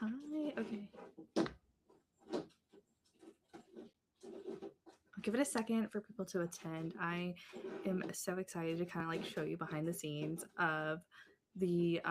Hi. Okay. I'll give it a second for people to attend. I am so excited to kind of like show you behind the scenes of the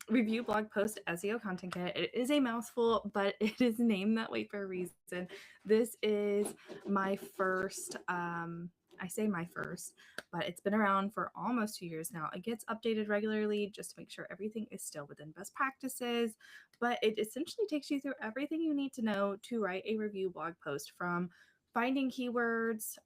review blog post SEO content kit. It is a mouthful, but it is named that way for a reason. This is my first, I say my first, but it's been around for almost 2 years now. It gets updated regularly just to make sure everything is still within best practices, but it essentially takes you through everything you need to know to write a review blog post, from finding keywords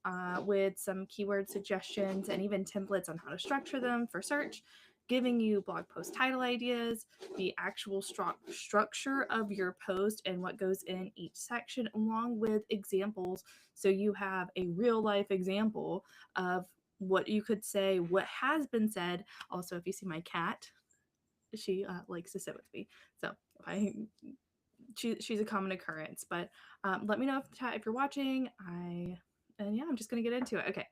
with some keyword suggestions and even templates on how to structure them for search, giving you blog post title ideas, the actual structure of your post and what goes in each section, along with examples. So you have a real life example of what you could say, what has been said. Also, if you see my cat, she likes to sit with me. So she's a common occurrence. But let me know if you're watching. I'm just gonna get into it. Okay.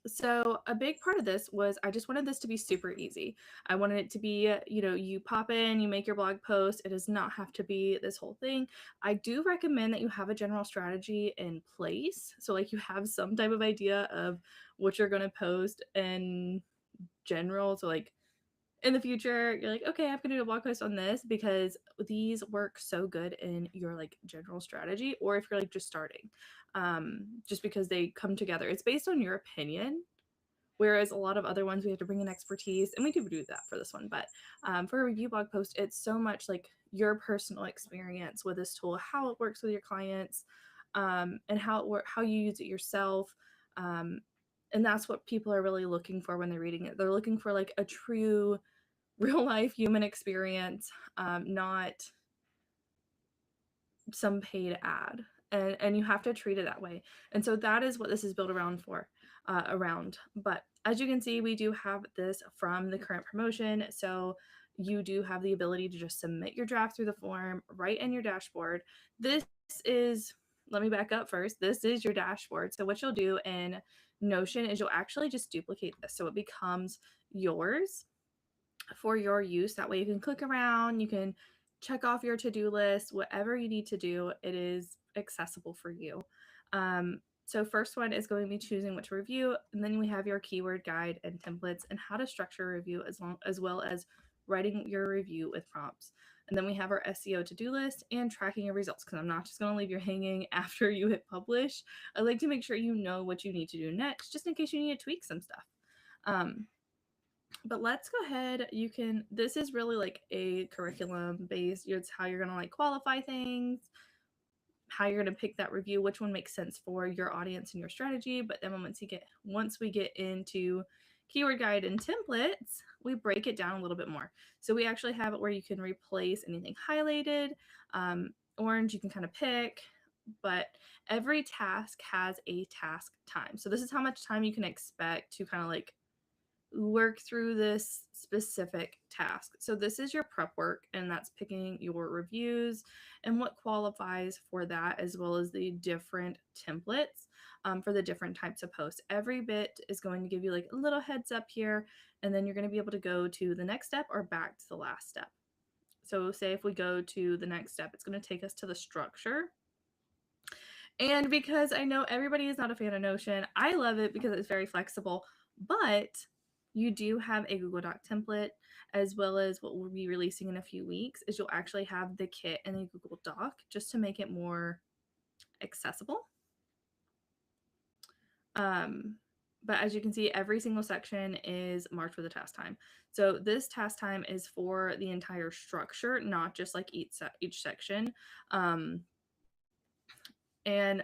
So a big part of this was I just wanted this to be super easy. I wanted it to be, you pop in, you make your blog post. It does not have to be this whole thing. I do recommend that you have a general strategy in place. So like you have some type of idea of what you're going to post in general. So like in the future, you're like, okay, I'm going to do a blog post on this, because these work so good in your like general strategy, or if you're like just starting, just because they come together. It's based on your opinion. Whereas a lot of other ones, we have to bring in expertise, and we do that for this one. But for a review blog post, it's so much like your personal experience with this tool, how it works with your clients, and how you use it yourself. Um, and that's what people are really looking for when they're reading it. They're looking for like a true, real life human experience, not some paid ad. And you have to treat it that way. And so that is what this is built around. But as you can see, we do have this from the current promotion. So you do have the ability to just submit your draft through the form right in your dashboard. This is, let me back up first. This is your dashboard. So what you'll do in Notion is you'll actually just duplicate this, so it becomes yours for your use. That way you can click around, you can check off your to-do list, whatever you need to do, it is accessible for you. So first one is going to be choosing what to review, and then we have your keyword guide and templates and how to structure a review, as well as writing your review with prompts. And then we have our SEO to-do list and tracking your results, because I'm not just going to leave you hanging after you hit publish. I like to make sure you know what you need to do next, just in case you need to tweak some stuff. But let's go ahead. This is really like a curriculum based. It's how you're going to like qualify things, how you're going to pick that review, which one makes sense for your audience and your strategy. But then once we get into keyword guide and templates, we break it down a little bit more. So we actually have it where you can replace anything highlighted. Orange, you can kind of pick, but every task has a task time. So this is how much time you can expect to kind of like work through this specific task. So this is your prep work, and that's picking your reviews and what qualifies for that, as well as the different templates for the different types of posts. Every bit is going to give you like a little heads up here, and then you're going to be able to go to the next step or back to the last step. So say if we go to the next step, it's going to take us to the structure. And because I know everybody is not a fan of Notion, I love it because it's very flexible, but you do have a Google Doc template, as well as what we'll be releasing in a few weeks is you'll actually have the kit in a Google Doc, just to make it more accessible. But as you can see, every single section is marked with a task time. So this task time is for the entire structure, not just like each section. And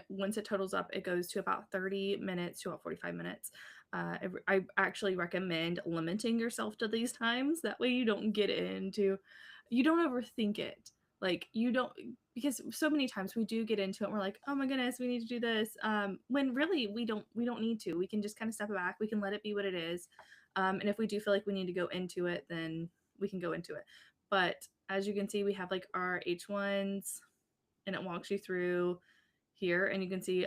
once it totals up, it goes to about 30 minutes to about 45 minutes. I actually recommend limiting yourself to these times. That way you don't overthink it. Like you don't, because so many times we do get into it and we're like, oh my goodness, we need to do this. When really we don't need to. We can just kind of step back. We can let it be what it is. And if we do feel like we need to go into it, then we can go into it. But as you can see, we have like our H1s, and it walks you through here, and you can see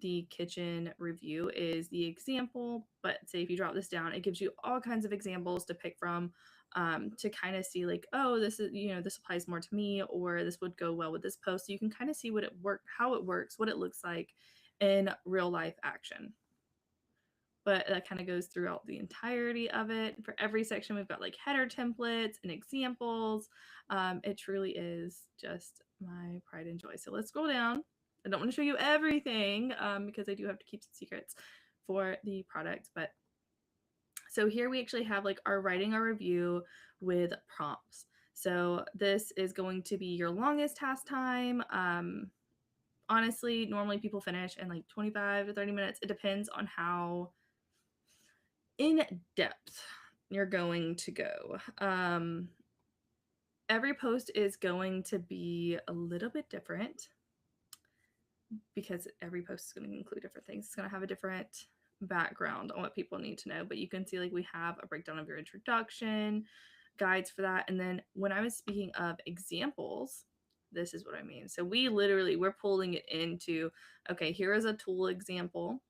the kitchen review is the example. But say if you drop this down, it gives you all kinds of examples to pick from, to kind of see like, oh, this is, this applies more to me, or this would go well with this post. So you can kind of see how it works, what it looks like in real life action. But that kind of goes throughout the entirety of it. For every section, we've got like header templates and examples. It truly is just my pride and joy. So let's scroll down. I don't want to show you everything because I do have to keep some secrets for the product. But so here we actually have like our writing a review with prompts. So this is going to be your longest task time. Honestly, normally people finish in like 25 to 30 minutes. It depends on how in depth you're going to go. Every post is going to be a little bit different because every post is going to include different things. It's going to have a different background on what people need to know, but you can see like we have a breakdown of your introduction, guides for that. And then when I was speaking of examples, this is what I mean. So we're pulling it into, okay, here is a tool example.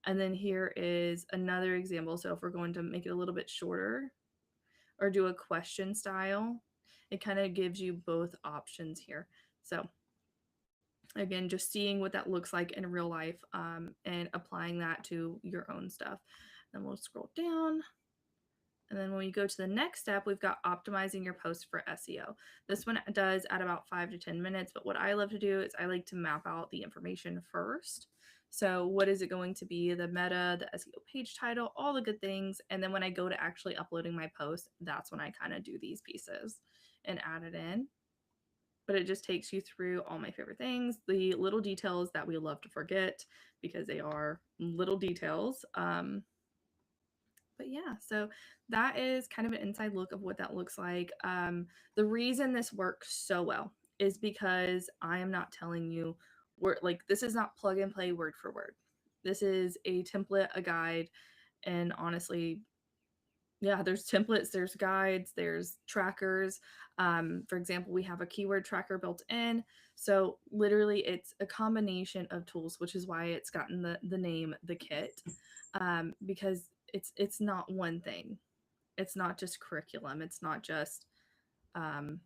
And then here is another example. So if we're going to make it a little bit shorter or do a question style, it kind of gives you both options here. So again, just seeing what that looks like in real life and applying that to your own stuff. Then we'll scroll down. And then when we go to the next step, we've got optimizing your post for SEO. This one does at about 5 to 10 minutes, but what I love to do is I like to map out the information first. So what is it going to be? The meta, the SEO page title, all the good things. And then when I go to actually uploading my post, that's when I kind of do these pieces and add it in. But it just takes you through all my favorite things, the little details that we love to forget because they are little details. But yeah, so that is kind of an inside look of what that looks like. The reason this works so well is because I am not telling you this is not plug and play word for word. This is a template, a guide, and honestly, yeah, there's templates, there's guides, there's trackers. For example, we have a keyword tracker built in. So literally it's a combination of tools, which is why it's gotten the name, the kit, because it's not one thing. It's not just curriculum. It's not just one.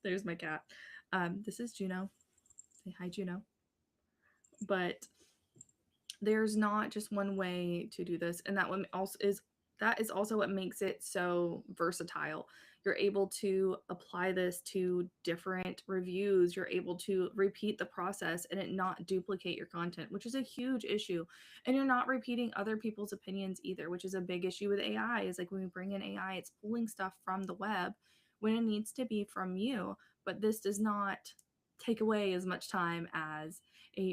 There's my cat. This is Juno. Say hi, Juno. But there's not just one way to do this, and that is also what makes it so versatile. You're able to apply this to different reviews. You're able to repeat the process and it not duplicate your content, which is a huge issue. And you're not repeating other people's opinions either, which is a big issue with AI. Is like when we bring in AI, it's pulling stuff from the web when it needs to be from you. But this does not take away as much time as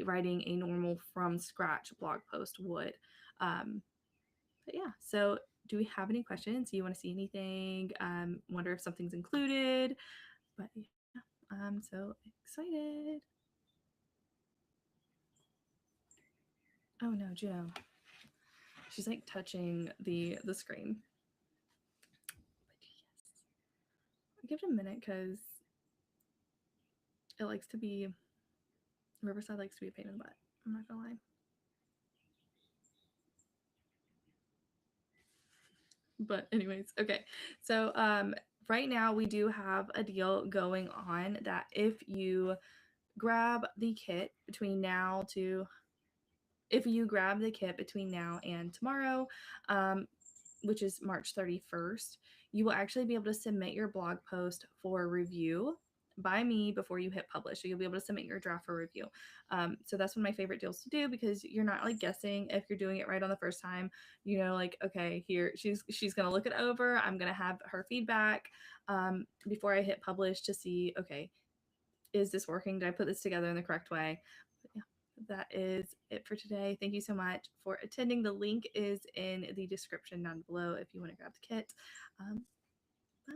writing a normal from scratch blog post would. But yeah, so do we have any questions? Do you want to see anything? Wonder if something's included? But yeah, I'm so excited. Oh no, Juno. She's like touching the screen. But yes, I'll give it a minute because it likes to be, Riverside likes to be a pain in the butt. I'm not gonna lie. But anyways, okay. So right now we do have a deal going on that if you grab the kit between now and tomorrow, which is March 31st, you will actually be able to submit your blog post for review by me before you hit publish. So you'll be able to submit your draft for review. So that's one of my favorite deals to do because you're not like guessing if you're doing it right on the first time. You know, like, okay, here she's gonna look it over. I'm gonna have her feedback before I hit publish to see, okay, is this working? Did I put this together in the correct way? But yeah, that is it for today. Thank you so much for attending. The link is in the description down below if you want to grab the kit. Bye.